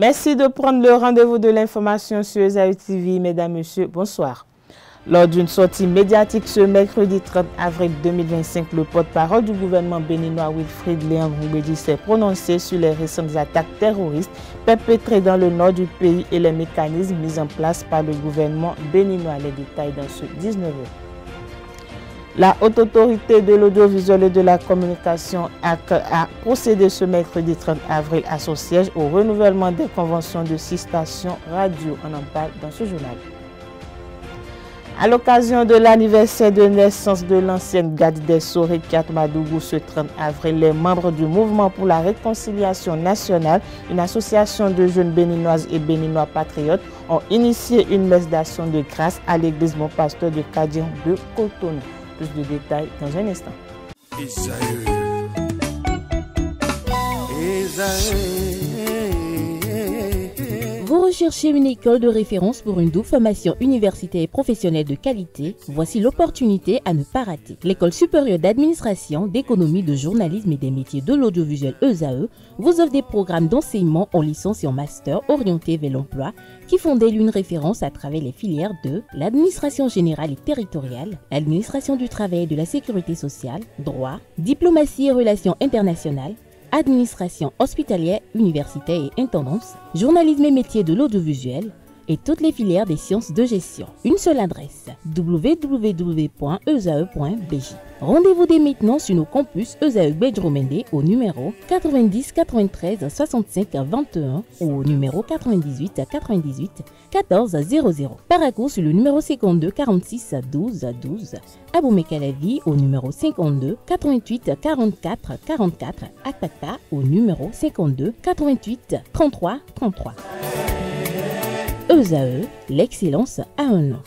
Merci de prendre le rendez-vous de l'information sur ESAE TV. Mesdames, Messieurs, bonsoir. Lors d'une sortie médiatique ce mercredi 30 avril 2025, le porte-parole du gouvernement béninois Wilfrid Léon Ngoumbédi s'est prononcé sur les récentes attaques terroristes perpétrées dans le nord du pays et les mécanismes mis en place par le gouvernement béninois. Les détails dans ce 19h. La Haute Autorité de l'Audiovisuel et de la Communication a procédé ce mercredi 30 avril à son siège au renouvellement des conventions de 6 stations radio. On en parle dans ce journal. À l'occasion de l'anniversaire de naissance de l'ancienne garde des Sceaux Rikiat Madougou ce 30 avril, les membres du Mouvement pour la Réconciliation Nationale, une association de jeunes béninoises et béninois patriotes, ont initié une messe d'action de grâce à l'église Mon Pasteur de Kadian de Cotonou. Plus de détails dans un instant. Vous recherchez une école de référence pour une double formation universitaire et professionnelle de qualité? Voici l'opportunité à ne pas rater. L'École supérieure d'administration, d'économie, de journalisme et des métiers de l'audiovisuel ESAE vous offre des programmes d'enseignement en licence et en master orientés vers l'emploi qui font d'elle une référence à travers les filières de l'administration générale et territoriale, l'administration du travail et de la sécurité sociale, droit, diplomatie et relations internationales, administration hospitalière, universitaire et intendance, journalisme et métiers de l'audiovisuel et toutes les filières des sciences de gestion. Une seule adresse, www.esae.bj. Rendez-vous dès maintenant sur nos campus ESAE Bedjromende au numéro 90 93 65 21 ou au numéro 98 98 14 00. Paracourt sur le numéro 52 46 12 12. Aboumé-Calavi au numéro 52 88 44 44. Akpakpa au numéro 52 88 33 33. ESAE, l'excellence à un nom.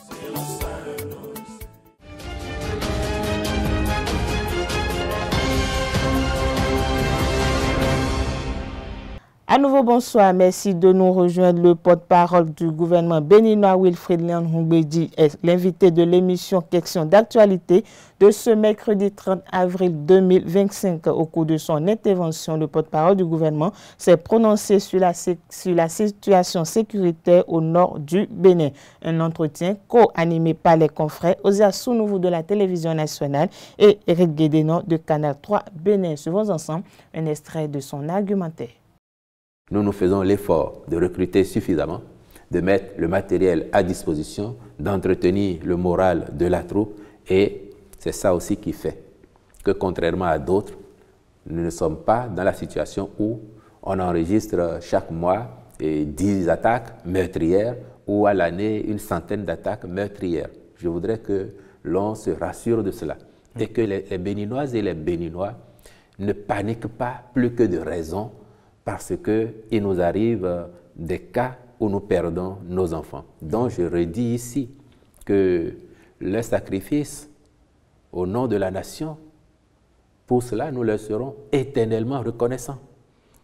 À nouveau, bonsoir. Merci de nous rejoindre. Le porte-parole du gouvernement béninois Wilfrid Léon Ngoumbédi est l'invité de l'émission Question d'actualité de ce mercredi 30 avril 2025. Au cours de son intervention, le porte-parole du gouvernement s'est prononcé sur la situation sécuritaire au nord du Bénin. Un entretien co-animé par les confrères Osia Sounouveau de la télévision nationale et Eric Guédénon de Canal 3 Bénin. Suivons ensemble un extrait de son argumentaire. Nous faisons l'effort de recruter suffisamment, de mettre le matériel à disposition, d'entretenir le moral de la troupe et c'est ça aussi qui fait que contrairement à d'autres, nous ne sommes pas dans la situation où on enregistre chaque mois 10 attaques meurtrières ou à l'année une centaine d'attaques meurtrières. Je voudrais que l'on se rassure de cela et que les Béninoises et les Béninois ne paniquent pas plus que de raison parce qu'il nous arrive des cas où nous perdons nos enfants. Donc je redis ici que le sacrifice au nom de la nation, pour cela nous leur serons éternellement reconnaissants.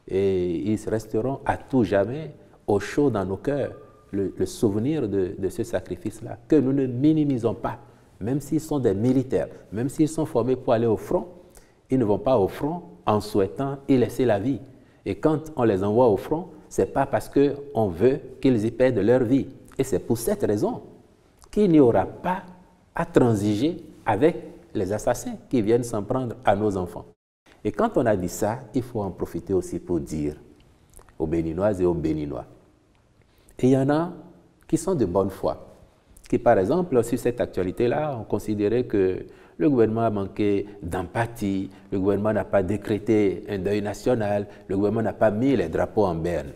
Et ils resteront à tout jamais au chaud dans nos cœurs le souvenir de ce sacrifice-là, que nous ne minimisons pas, même s'ils sont des militaires, même s'ils sont formés pour aller au front, ils ne vont pas au front en souhaitant y laisser la vie. Et quand on les envoie au front, ce n'est pas parce qu'on veut qu'ils y perdent leur vie. Et c'est pour cette raison qu'il n'y aura pas à transiger avec les assassins qui viennent s'en prendre à nos enfants. Et quand on a dit ça, il faut en profiter aussi pour dire aux Béninoises et aux Béninois. Et il y en a qui sont de bonne foi, qui par exemple, sur cette actualité-là, ont considéré que le gouvernement a manqué d'empathie, le gouvernement n'a pas décrété un deuil national, le gouvernement n'a pas mis les drapeaux en berne.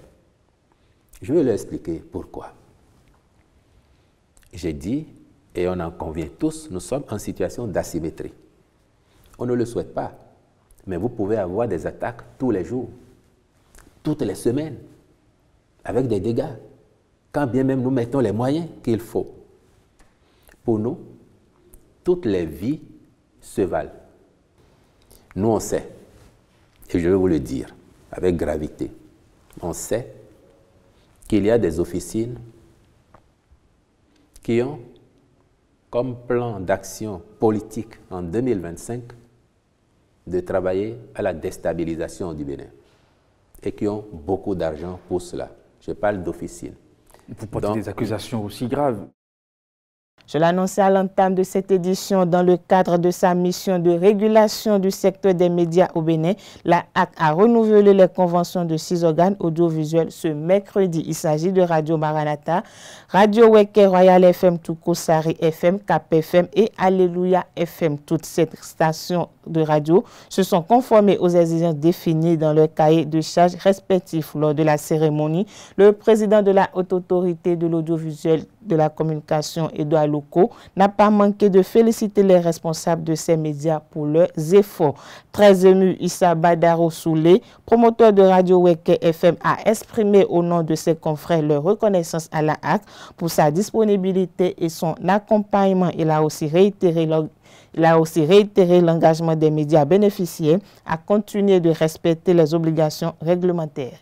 Je vais leur expliquer pourquoi. J'ai dit, et on en convient tous, nous sommes en situation d'asymétrie. On ne le souhaite pas, mais vous pouvez avoir des attaques tous les jours, toutes les semaines, avec des dégâts, quand bien même nous mettons les moyens qu'il faut. Pour nous, toutes les vies se valent. Nous, on sait, et je vais vous le dire avec gravité, on sait qu'il y a des officines qui ont comme plan d'action politique en 2025 de travailler à la déstabilisation du Bénin et qui ont beaucoup d'argent pour cela. Je parle d'officine. Vous portez des accusations aussi graves. Je l'annonçais à l'entame de cette édition, dans le cadre de sa mission de régulation du secteur des médias au Bénin, la HAC a renouvelé les conventions de 6 organes audiovisuels ce mercredi. Il s'agit de Radio Maranatha, Radio Weke, Royal FM, Tukosari FM, Cap FM et Alléluia FM. Toutes ces stations de radio se sont conformées aux exigences définies dans leur cahier de charges respectifs. Lors de la cérémonie, le président de la Haute Autorité de l'audiovisuel, de la communication, Edouard Loko, n'a pas manqué de féliciter les responsables de ces médias pour leurs efforts. Très ému, Issa Badaro Soulé, promoteur de Radio Weke FM, a exprimé au nom de ses confrères leur reconnaissance à la HAC pour sa disponibilité et son accompagnement. Il a aussi réitéré l'engagement des médias bénéficiaires à continuer de respecter les obligations réglementaires.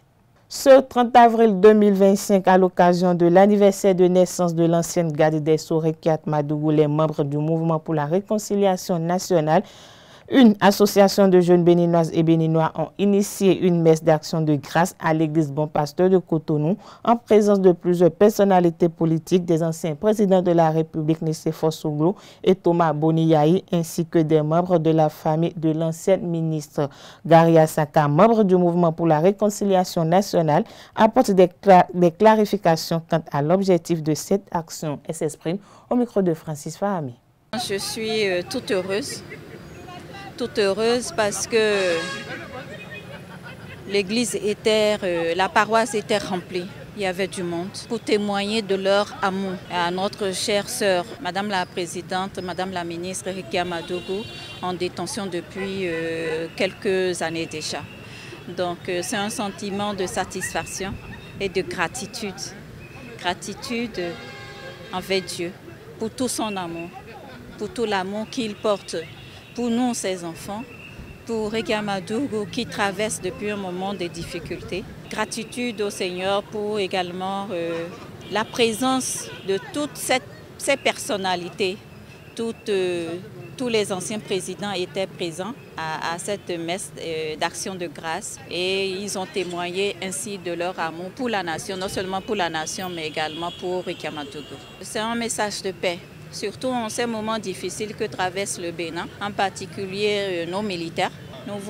Ce 30 avril 2025, à l'occasion de l'anniversaire de naissance de l'ancienne garde des Sceaux Rekiat Madougou, les membres du Mouvement pour la Réconciliation Nationale, une association de jeunes béninoises et béninois ont initié une messe d'action de grâce à l'église Bon Pasteur de Cotonou en présence de plusieurs personnalités politiques, des anciens présidents de la République Nicéphore Souglo et Thomas Boniyahi, ainsi que des membres de la famille de l'ancienne ministre. Garia Saka, membre du Mouvement pour la Réconciliation Nationale, apporte des clarifications quant à l'objectif de cette action et s'exprime au micro de Francis Fahami. Je suis toute heureuse parce que l'église la paroisse était remplie. Il y avait du monde pour témoigner de leur amour à notre chère sœur, Madame la Présidente, Madame la Ministre Rekia Madougou, en détention depuis quelques années déjà. Donc c'est un sentiment de satisfaction et de gratitude. Gratitude envers Dieu pour tout son amour, pour tout l'amour qu'il porte pour nous, ses enfants, pour Rekia Madougou qui traverse depuis un moment des difficultés. Gratitude au Seigneur pour également la présence de toutes ces personnalités. Tous les anciens présidents étaient présents à cette messe d'action de grâce et ils ont témoigné ainsi de leur amour pour la nation, non seulement pour la nation mais également pour Rekia Madougou. C'est un message de paix. Surtout en ces moments difficiles que traverse le Bénin, en particulier nos militaires. Nous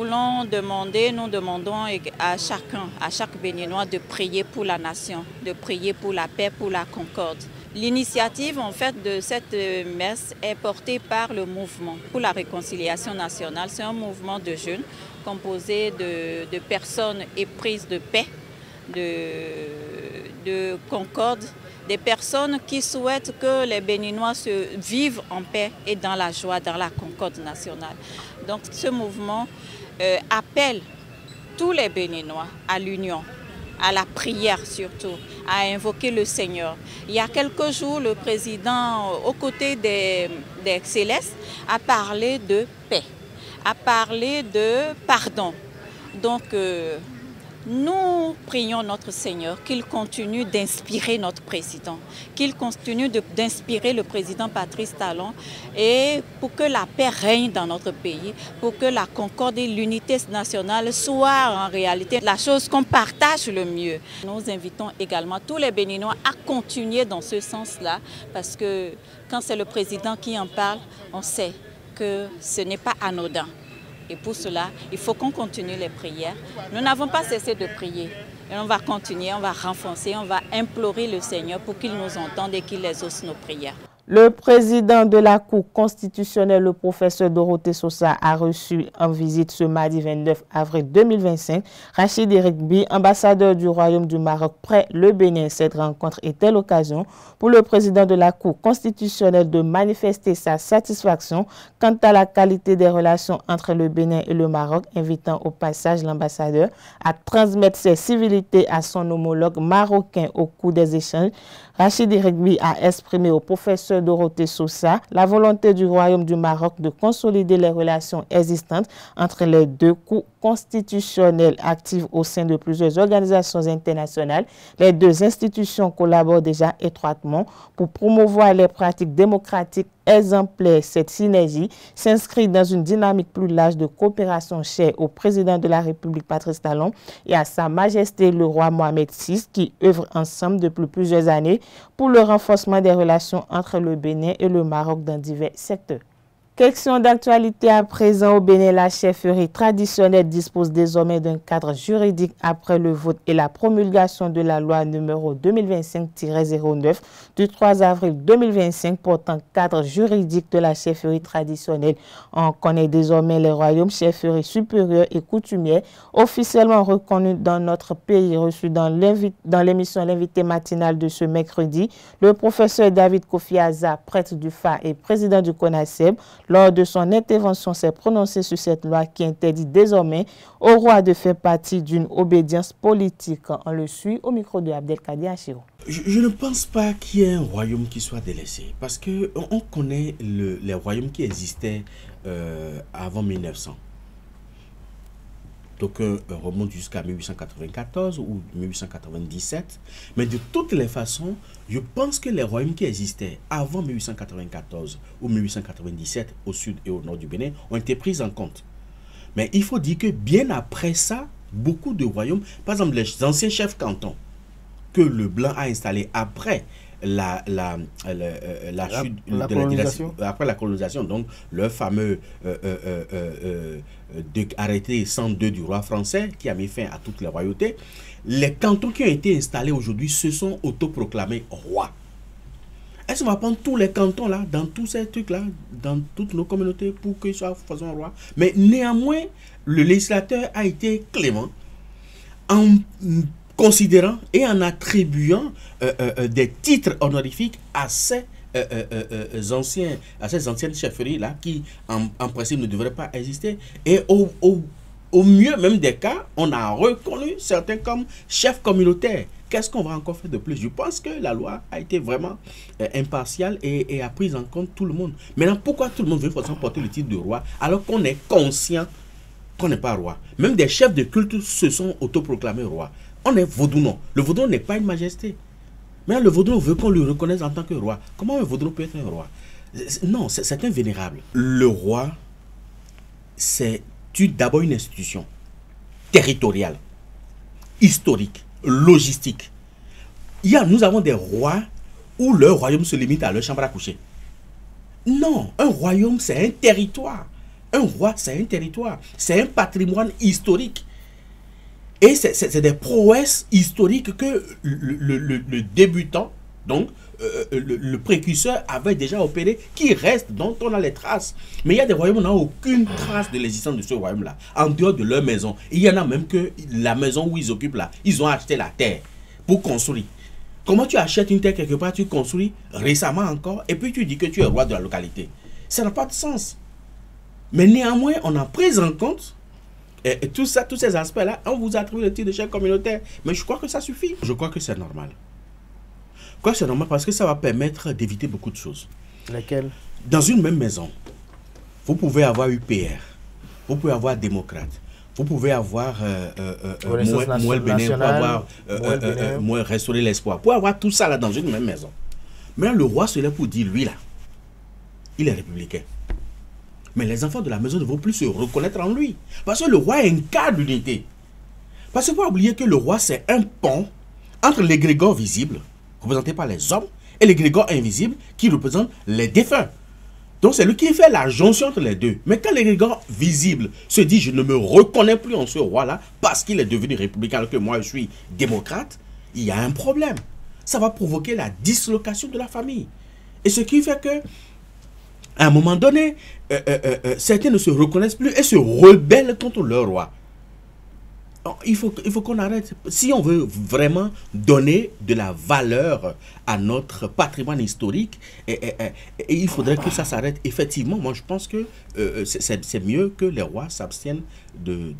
demandons à chaque Béninois de prier pour la nation, de prier pour la paix, pour la concorde. L'initiative en fait de cette messe est portée par le Mouvement pour la Réconciliation Nationale. C'est un mouvement de jeunes composé de personnes éprises de paix, de concorde, des personnes qui souhaitent que les Béninois se vivent en paix et dans la joie, dans la concorde nationale. Donc ce mouvement appelle tous les Béninois à l'union, à la prière surtout, à invoquer le Seigneur. Il y a quelques jours, le président, aux côtés des Célestes, a parlé de paix, a parlé de pardon. Donc, nous prions notre Seigneur qu'il continue d'inspirer notre président, qu'il continue d'inspirer le président Patrice Talon et pour que la paix règne dans notre pays, pour que la concorde et l'unité nationale soient en réalité la chose qu'on partage le mieux. Nous invitons également tous les Béninois à continuer dans ce sens-là parce que quand c'est le président qui en parle, on sait que ce n'est pas anodin. Et pour cela, il faut qu'on continue les prières. Nous n'avons pas cessé de prier. Et on va continuer, on va renforcer, on va implorer le Seigneur pour qu'il nous entende et qu'il exauce nos prières. Le président de la Cour constitutionnelle, le professeur Dorothée Sosa, a reçu en visite ce mardi 29 avril 2025 Rachid Erikbi, ambassadeur du Royaume du Maroc près le Bénin. Cette rencontre était l'occasion pour le président de la Cour constitutionnelle de manifester sa satisfaction quant à la qualité des relations entre le Bénin et le Maroc, invitant au passage l'ambassadeur à transmettre ses civilités à son homologue marocain. Au cours des échanges, Rachid Erikbi a exprimé au professeur Dorothée Sosa la volonté du Royaume du Maroc de consolider les relations existantes entre les deux cours constitutionnelle active au sein de plusieurs organisations internationales, les deux institutions collaborent déjà étroitement pour promouvoir les pratiques démocratiques exemplaires. Cette synergie s'inscrit dans une dynamique plus large de coopération chère au président de la République Patrice Talon et à Sa Majesté le roi Mohamed VI, qui œuvrent ensemble depuis plusieurs années pour le renforcement des relations entre le Bénin et le Maroc dans divers secteurs. Question d'actualité à présent. Au Bénin, la chefferie traditionnelle dispose désormais d'un cadre juridique après le vote et la promulgation de la loi numéro 2025-09 du 3 avril 2025 portant cadre juridique de la chefferie traditionnelle. On connaît désormais les royaumes, chefferies supérieures et coutumières officiellement reconnus dans notre pays. Reçu dans l'émission L'invité matinal de ce mercredi, le professeur David Kofi Aza, prêtre du FA et président du CONASEB, lors de son intervention, s'est prononcé sur cette loi qui interdit désormais au roi de faire partie d'une obédience politique. On le suit au micro de Abdelkader Achiro. Je ne pense pas qu'il y ait un royaume qui soit délaissé, parce qu'on connaît les royaumes qui existaient avant 1900. Donc, remonte jusqu'à 1894 ou 1897. Mais de toutes les façons, je pense que les royaumes qui existaient avant 1894 ou 1897 au sud et au nord du Bénin ont été pris en compte. Mais il faut dire que bien après ça, beaucoup de royaumes, par exemple les anciens chefs cantons que le blanc a installés après la colonisation, donc le fameux arrêté 102 du roi français qui a mis fin à toutes les royautés, les cantons qui ont été installés aujourd'hui se sont autoproclamés rois. Est-ce qu'on va prendre tous les cantons là, dans tous ces trucs-là, dans toutes nos communautés pour qu'ils soient façon roi? Mais néanmoins, le législateur a été clément en considérant et en attribuant des titres honorifiques à ces anciennes chefferies-là qui, en principe, ne devraient pas exister. Et au mieux même des cas, on a reconnu certains comme chefs communautaires. Qu'est-ce qu'on va encore faire de plus? Je pense que la loi a été vraiment impartiale et a pris en compte tout le monde. Maintenant, pourquoi tout le monde veut forcément porter le titre de roi alors qu'on est conscient qu'on n'est pas roi? Même des chefs de culte se sont autoproclamés rois. On est vaudounon. Le vaudounon n'est pas une majesté. Mais le vaudounon veut qu'on le reconnaisse en tant que roi. Comment un vaudounon peut être un roi? Non, c'est un vénérable. Le roi, c'est d'abord une institution territoriale, historique, logistique. Nous avons des rois où leur royaume se limite à leur chambre à coucher. Non, un royaume, c'est un territoire. Un roi, c'est un territoire. C'est un patrimoine historique. Et c'est des prouesses historiques que le débutant, donc le précurseur, avait déjà opéré, qui reste, dont on a les traces. Mais il y a des royaumes où on n'a aucune trace de l'existence de ce royaume-là, en dehors de leur maison. Il y en a même que la maison où ils occupent là, ils ont acheté la terre pour construire. Comment tu achètes une terre quelque part, tu construis récemment encore, et puis tu dis que tu es roi de la localité? Ça n'a pas de sens. Mais néanmoins, on a pris en compte et tout ça, tous ces aspects-là, on vous attribue le titre de chef communautaire. Mais je crois que ça suffit. Je crois que c'est normal. C'est normal parce que ça va permettre d'éviter beaucoup de choses. Lesquelles? Dans une même maison, vous pouvez avoir UPR, vous pouvez avoir démocrate, vous pouvez avoir Mouel Bénin, vous pouvez avoir Restaurer l'espoir. Vous pouvez avoir tout ça là dans une même maison. Mais le roi se lève pour dire, lui là, il est républicain. Mais les enfants de la maison ne vont plus se reconnaître en lui. Parce que le roi incarne l'unité. Parce qu'il ne faut pas oublier que le roi, c'est un pont entre l'égrégore visible, représenté par les hommes, et l'égrégore invisible, qui représente les défunts. Donc c'est lui qui fait la jonction entre les deux. Mais quand l'égrégore visible se dit, je ne me reconnais plus en ce roi-là, parce qu'il est devenu républicain, alors que moi je suis démocrate, il y a un problème. Ça va provoquer la dislocation de la famille. Et ce qui fait que, à un moment donné, certains ne se reconnaissent plus et se rebellent contre leur roi. Il faut qu'on arrête. Si on veut vraiment donner de la valeur à notre patrimoine historique, il faudrait que ça s'arrête. Effectivement, moi je pense que c'est mieux que les rois s'abstiennent de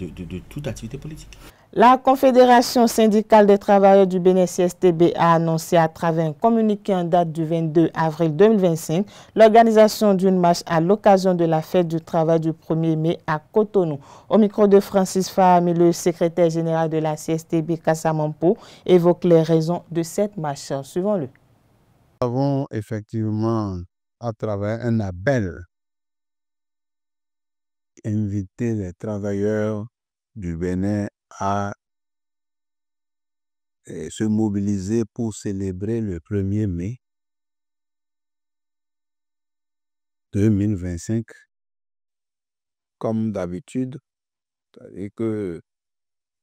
toute activité politique. La Confédération syndicale des travailleurs du Bénin CSTB a annoncé à travers un communiqué en date du 22 avril 2025 l'organisation d'une marche à l'occasion de la fête du travail du 1er mai à Cotonou. Au micro de Francis Fahami, le secrétaire général de la CSTB Kassamampo évoque les raisons de cette marche. Suivons-le. Nous avons effectivement, à travers un appel, invité les travailleurs du Bénin à se mobiliser pour célébrer le 1er mai 2025 comme d'habitude. C'est-à-dire que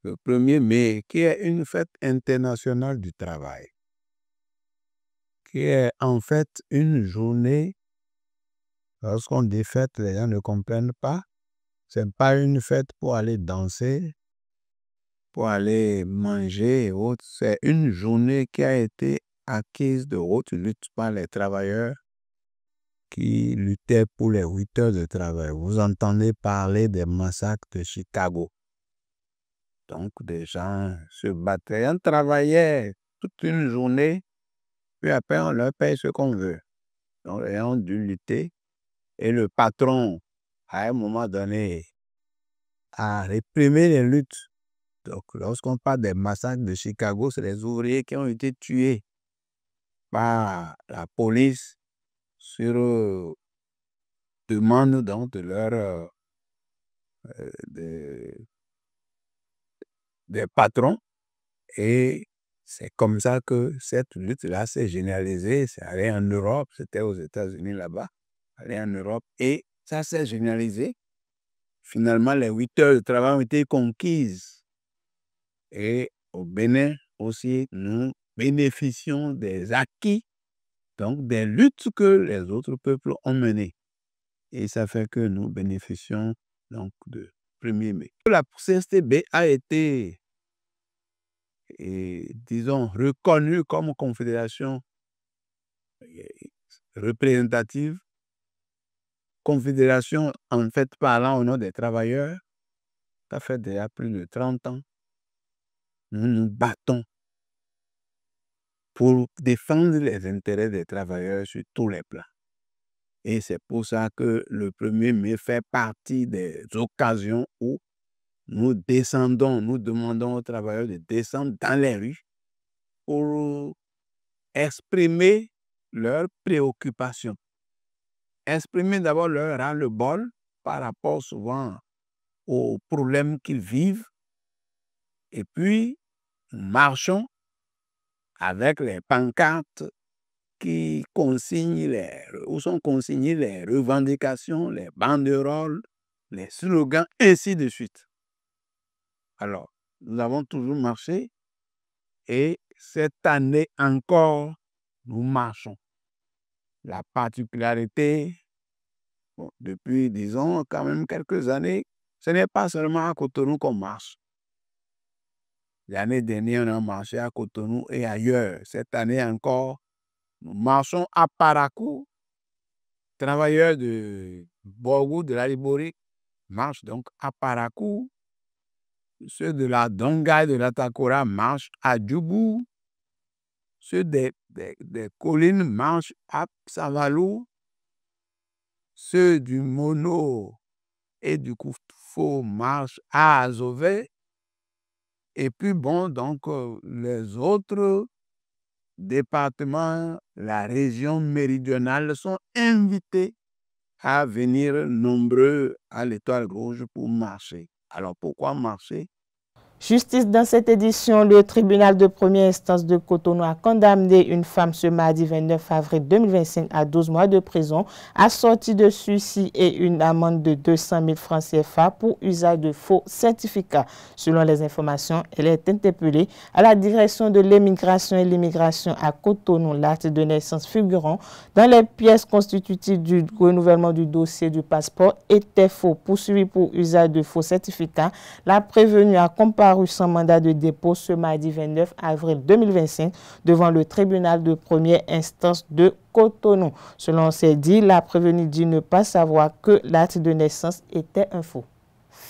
le 1er mai, qui est une fête internationale du travail, qui est en fait une journée, lorsqu'on dit fête, les gens ne comprennent pas. Ce n'est pas une fête pour aller danser, pour aller manger et autres. C'est une journée qui a été acquise de haute lutte par les travailleurs qui luttaient pour les 8 heures de travail. Vous entendez parler des massacres de Chicago. Donc, des gens se battaient, on travaillait toute une journée, puis après, on leur paye ce qu'on veut. Donc, les gens ont dû lutter. Et le patron, à un moment donné, a réprimé les luttes. Donc, lorsqu'on parle des massacres de Chicago, c'est les ouvriers qui ont été tués par la police sur demande donc de leur des patrons. Et c'est comme ça que cette lutte-là s'est généralisée. C'est allé en Europe, c'était aux États-Unis là-bas, allé en Europe, et ça s'est généralisé. Finalement, les 8 heures de travail ont été conquises. Et au Bénin aussi, nous bénéficions des acquis, donc des luttes que les autres peuples ont menées. Et ça fait que nous bénéficions donc de 1er mai. La CSTB a été, disons, reconnue comme confédération représentative, confédération en fait parlant au nom des travailleurs. Ça fait déjà plus de 30 ans. Nous nous battons pour défendre les intérêts des travailleurs sur tous les plans. Et c'est pour ça que le 1er mai fait partie des occasions où nous descendons, nous demandons aux travailleurs de descendre dans les rues pour exprimer leurs préoccupations. Exprimer d'abord leur ras-le-bol par rapport souvent aux problèmes qu'ils vivent. Et puis, nous marchons avec les pancartes qui consignent où sont consignées les revendications, les banderoles, les slogans, ainsi de suite. Alors, nous avons toujours marché et cette année encore, nous marchons. La particularité, depuis, disons, quand même quelques années, ce n'est pas seulement à Cotonou qu'on marche. L'année dernière, on a marché à Cotonou et ailleurs. Cette année encore, nous marchons à Parakou. Travailleurs de Borgou, de la Libori, marchent donc à Parakou. Ceux de la Donga et de la Takora marchent à Djoubou. Ceux des collines marchent à Savalou. Ceux du Mono et du Koufou marchent à Azové. Et puis bon, donc les autres départements, la région méridionale sont invités à venir nombreux à l'Étoile Rouge pour marcher. Alors pourquoi marcher? Justice dans cette édition, le tribunal de première instance de Cotonou a condamné une femme ce mardi 29 avril 2025 à 12 mois de prison, assortie de sursis et une amende de 200 000 francs CFA pour usage de faux certificats. Selon les informations, elle est interpellée à la direction de l'immigration et l'immigration à Cotonou. L'acte de naissance figurant dans les pièces constitutives du renouvellement du dossier du passeport était faux. Poursuivi pour usage de faux certificats, la prévenue a comparé sans mandat de dépôt ce mardi 29 avril 2025 devant le tribunal de première instance de Cotonou. Selon ses dires, la prévenue dit ne pas savoir que l'acte de naissance était un faux.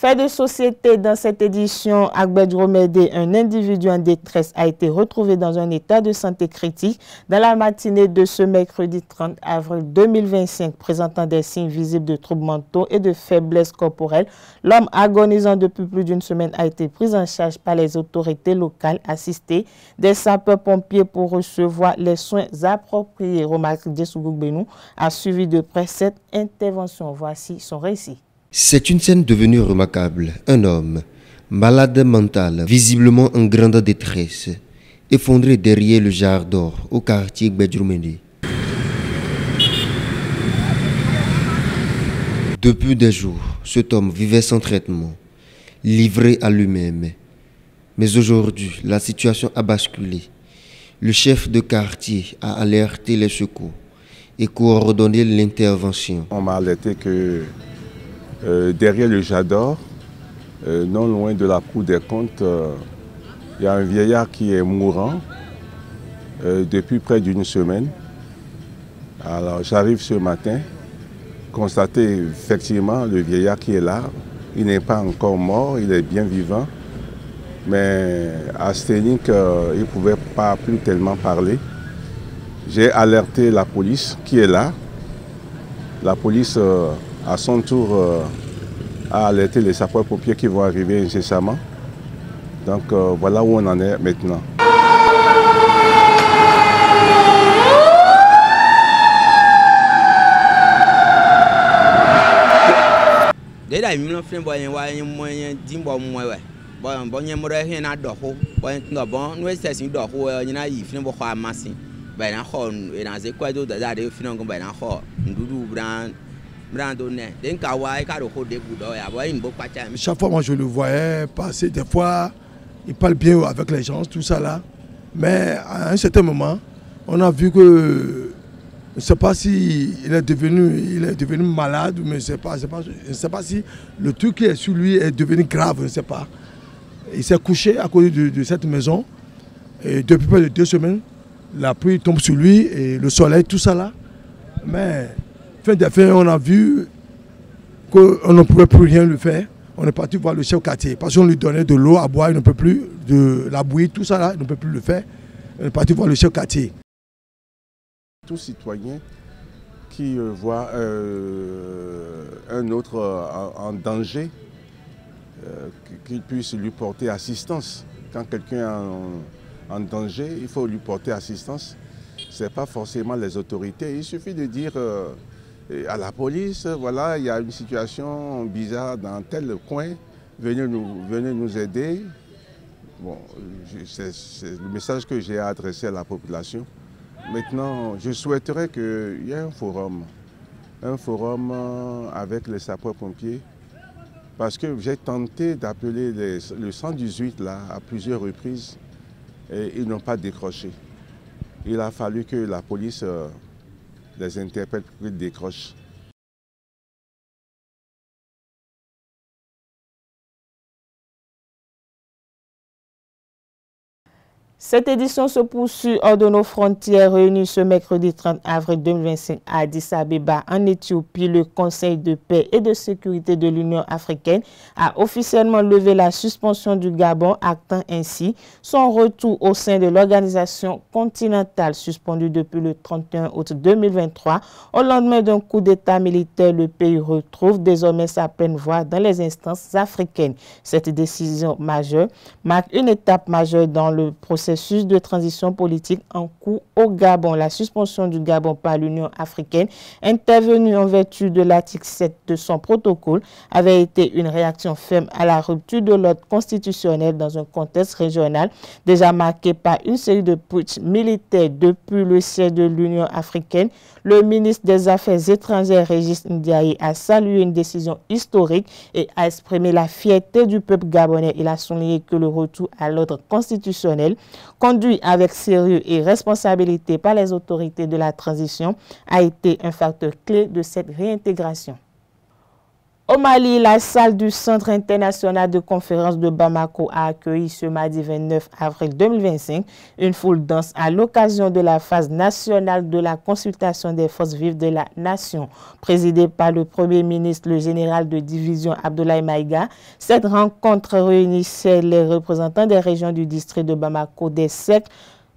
Fait de société dans cette édition, Agbedjromede, un individu en détresse a été retrouvé dans un état de santé critique dans la matinée de ce mercredi 30 avril 2025, présentant des signes visibles de troubles mentaux et de faiblesse corporelle. L'homme agonisant depuis plus d'une semaine a été pris en charge par les autorités locales, assisté des sapeurs-pompiers pour recevoir les soins appropriés. Remarque Djesougougbenou a suivi de près cette intervention. Voici son récit. C'est une scène devenue remarquable. Un homme, malade mental, visiblement en grande détresse, effondré derrière le jardin au quartier Agbedjromede. Depuis des jours, cet homme vivait sans traitement, livré à lui-même. Mais aujourd'hui, la situation a basculé. Le chef de quartier a alerté les secours et coordonné l'intervention. On m'a alerté que derrière le Jador, non loin de la Cour des comptes, il y a un vieillard qui est mourant depuis près d'une semaine. Alors j'arrive ce matin, constater effectivement le vieillard qui est là. Il n'est pas encore mort, il est bien vivant. Mais asthénique, il ne pouvait pas plus tellement parler. J'ai alerté la police qui est là. La police, à son tour, a alerté les sapeurs-pompiers qui vont arriver incessamment. Donc voilà où on en est maintenant. Chaque fois, moi, je le voyais passer. Des fois, il parle bien avec les gens, tout ça là. Mais à un certain moment, on a vu que, je ne sais pas si il est devenu malade, mais je ne sais pas si le truc qui est sur lui est devenu grave, je ne sais pas. Il s'est couché à côté de cette maison. Et depuis près de 2 semaines, la pluie tombe sur lui et le soleil, tout ça là. Mais fin des fins, on a vu qu'on ne pouvait plus rien lui faire. On est parti voir le chef quartier parce qu'on lui donnait de l'eau à boire, il ne peut plus, de la bouillie, tout ça là, il ne peut plus le faire. On est parti voir le chef quartier. Tout citoyen qui voit un autre en danger, qu'il puisse lui porter assistance. Quand quelqu'un est en danger, il faut lui porter assistance. Ce n'est pas forcément les autorités. Il suffit de dire à la police, voilà, il y a une situation bizarre dans tel coin, venez nous aider. Bon, c'est le message que j'ai adressé à la population. Maintenant, je souhaiterais qu'il y ait un forum avec les sapeurs-pompiers, parce que j'ai tenté d'appeler le 118 là, à plusieurs reprises et ils n'ont pas décroché. Il a fallu que la police les interpelle pour qu'ils décrochent. Cette édition se poursuit hors de nos frontières. Réunis ce mercredi 30 avril 2025 à Addis Abeba, en Éthiopie, le Conseil de paix et de sécurité de l'Union africaine a officiellement levé la suspension du Gabon, actant ainsi son retour au sein de l'organisation continentale. Suspendue depuis le 31 août 2023, au lendemain d'un coup d'État militaire, le pays retrouve désormais sa pleine voix dans les instances africaines. Cette décision majeure marque une étape majeure dans le processus de transition politique en cours au Gabon. La suspension du Gabon par l'Union africaine, intervenue en vertu de l'article 7 de son protocole, avait été une réaction ferme à la rupture de l'ordre constitutionnel dans un contexte régional déjà marqué par une série de putschs militaires depuis le siège de l'Union africaine. Le ministre des Affaires étrangères, Régis Ndiaye, a salué une décision historique et a exprimé la fierté du peuple gabonais. Il a souligné que le retour à l'ordre constitutionnel, conduit avec sérieux et responsabilité par les autorités de la transition, a été un facteur clé de cette réintégration. Au Mali, la salle du Centre international de conférence de Bamako a accueilli ce mardi 29 avril 2025 une foule dense à l'occasion de la phase nationale de la consultation des forces vives de la nation. Présidée par le Premier ministre, le général de division Abdoulaye Maïga, cette rencontre réunissait les représentants des régions du district de Bamako, des SEC,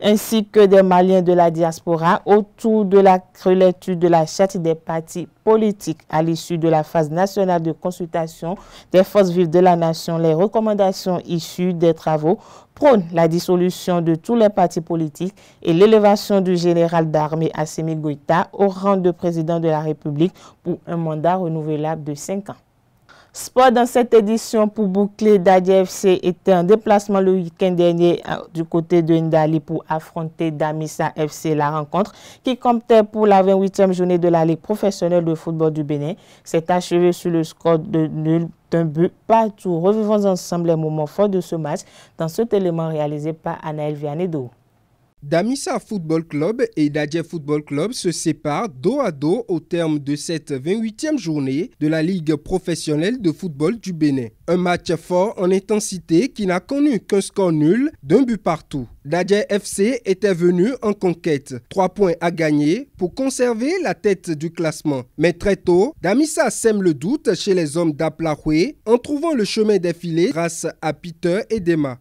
ainsi que des Maliens de la diaspora autour de la relecture de la charte des partis politiques. À l'issue de la phase nationale de consultation des forces vives de la nation, les recommandations issues des travaux prônent la dissolution de tous les partis politiques et l'élévation du général d'armée Assimi Goïta au rang de président de la République pour un mandat renouvelable de 5 ans. Sport dans cette édition pour boucler, Dadje FC était en déplacement le week-end dernier du côté de Ndali pour affronter Damissa FC. La rencontre, qui comptait pour la 28e journée de la Ligue professionnelle de football du Bénin, s'est achevée sur le score de nul d'un but partout. Revivons ensemble les moments forts de ce match dans cet élément réalisé par Anaël Vianedo. Damissa Football Club et Dadje Football Club se séparent dos à dos au terme de cette 28e journée de la Ligue professionnelle de football du Bénin. Un match fort en intensité qui n'a connu qu'un score nul d'un but partout. Dadje FC était venu en conquête. 3 points à gagner pour conserver la tête du classement. Mais très tôt, Damissa sème le doute chez les hommes d'Aplahoué en trouvant le chemin des filets grâce à Peter et Dema.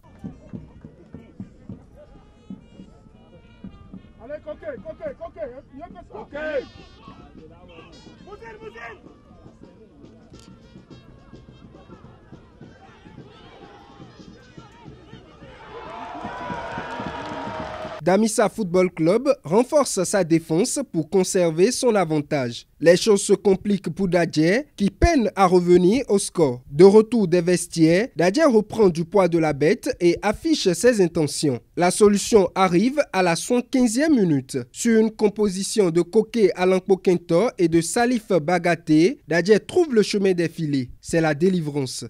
Damissa Football Club renforce sa défense pour conserver son avantage. Les choses se compliquent pour Dadje qui peine à revenir au score. De retour des vestiaires, Dadje reprend du poids de la bête et affiche ses intentions. La solution arrive à la 75e minute. Sur une composition de Koké Alanko Kentor et de Salif Bagaté, Dadje trouve le chemin des filets. C'est la délivrance.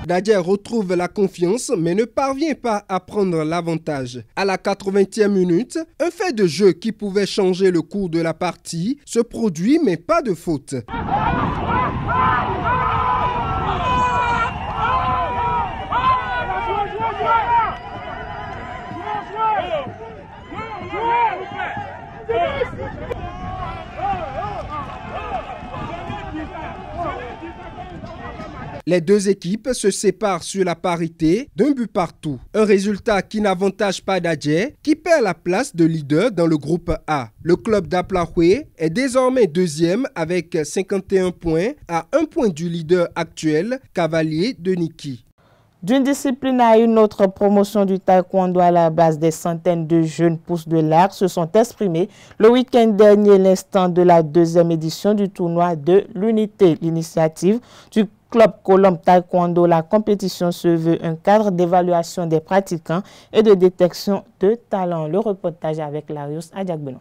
Dadje retrouve la confiance mais ne parvient pas à prendre l'avantage. À la 80e minute, un fait de jeu qui pouvait changer le cours de la partie se produit mais pas de faute. Les deux équipes se séparent sur la parité d'un but partout. Un résultat qui n'avantage pas Dadje, qui perd la place de leader dans le groupe A. Le club d'Aplahoué est désormais deuxième avec 51 points à 1 point du leader actuel, Cavalier de Niki. D'une discipline à une autre, promotion du taekwondo à la base, des centaines de jeunes pousses de l'art se sont exprimés le week-end dernier, l'instant de la 2e édition du tournoi de l'Unité. L'initiative du Club Colombe Taekwondo, la compétition se veut un cadre d'évaluation des pratiquants et de détection de talents. Le reportage avec Larius Adjagbenon.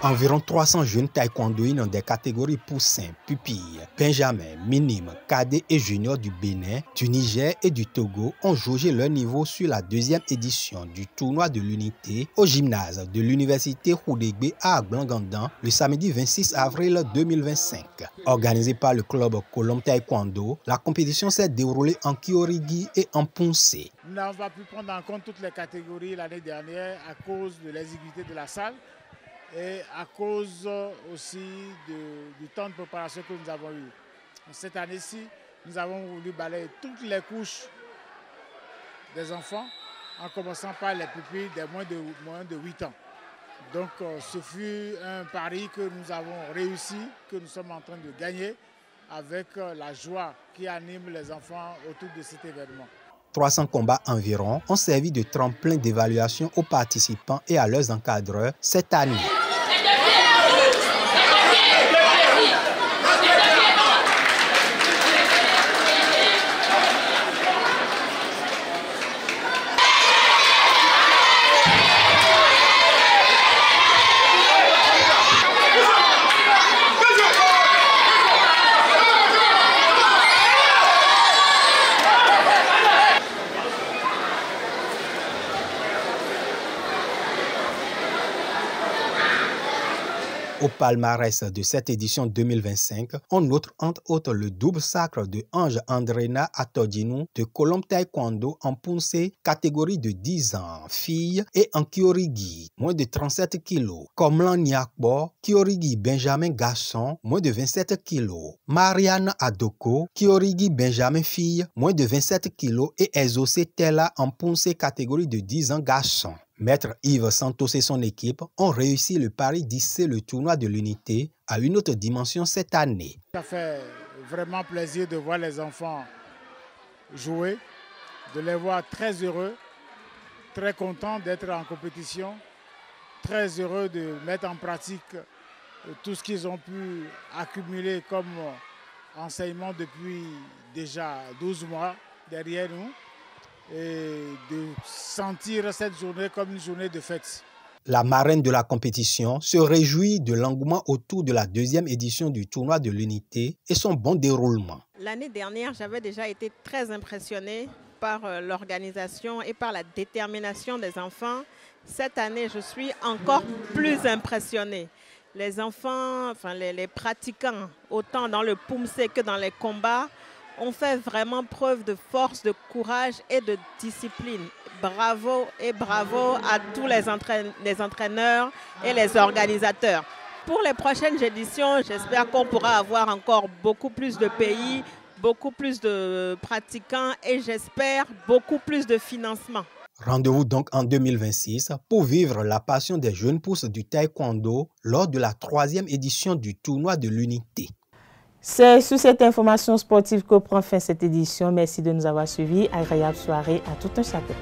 Environ 300 jeunes taekwondoïnes dans des catégories poussins, pupilles, benjamin, minimes, cadets et juniors du Bénin, du Niger et du Togo ont jaugé leur niveau sur la 2e édition du tournoi de l'Unité au gymnase de l'université Houdegbe à Agbangandan le samedi 26 avril 2025. Organisée par le club Colombe Taekwondo, la compétition s'est déroulée en Kiorigi et en Poncé. Nous n'avons pas pu prendre en compte toutes les catégories l'année dernière à cause de l'exiguïté de la salle et à cause aussi du temps de préparation que nous avons eu. Cette année-ci, nous avons voulu balayer toutes les couches des enfants, en commençant par les pupilles des moins de 8 ans. Donc ce fut un pari que nous avons réussi, que nous sommes en train de gagner avec la joie qui anime les enfants autour de cet événement. 300 combats environ ont servi de tremplin d'évaluation aux participants et à leurs encadreurs cette année. Au palmarès de cette édition 2025, on note entre autres le double sacre de Ange Andrena Atodjinou de Colombe Taekwondo en Pouncé, catégorie de 10 ans, filles, et en Kyorigi, moins de 37 kg. Komlan Nyakbo, Kyorigi Benjamin garçon, moins de 27 kg. Marianne Adoko, Kyorigi Benjamin fille, moins de 27 kg. Et Ezosé Tella en Pouncé, catégorie de 10 ans, garçon. Maître Yves Santos et son équipe ont réussi le pari d'hisser le tournoi de l'unité à une autre dimension cette année. Ça fait vraiment plaisir de voir les enfants jouer, de les voir très heureux, très contents d'être en compétition, très heureux de mettre en pratique tout ce qu'ils ont pu accumuler comme enseignement depuis déjà 12 mois derrière nous, et de sentir cette journée comme une journée de fête. La marraine de la compétition se réjouit de l'engouement autour de la deuxième édition du tournoi de l'unité et son bon déroulement. L'année dernière, j'avais déjà été très impressionnée par l'organisation et par la détermination des enfants. Cette année, je suis encore plus impressionnée. Les enfants, enfin les pratiquants, autant dans le Pouncé que dans les combats, ont fait vraiment preuve de force, de courage et de discipline. Bravo et bravo à tous les entraîneurs et les organisateurs. Pour les prochaines éditions, j'espère qu'on pourra avoir encore beaucoup plus de pays, beaucoup plus de pratiquants et j'espère beaucoup plus de financement. Rendez-vous donc en 2026 pour vivre la passion des jeunes pousses du taekwondo lors de la 3e édition du tournoi de l'unité. C'est sous cette information sportive que prend fin cette édition. Merci de nous avoir suivis. Agréable soirée à tout un chacun.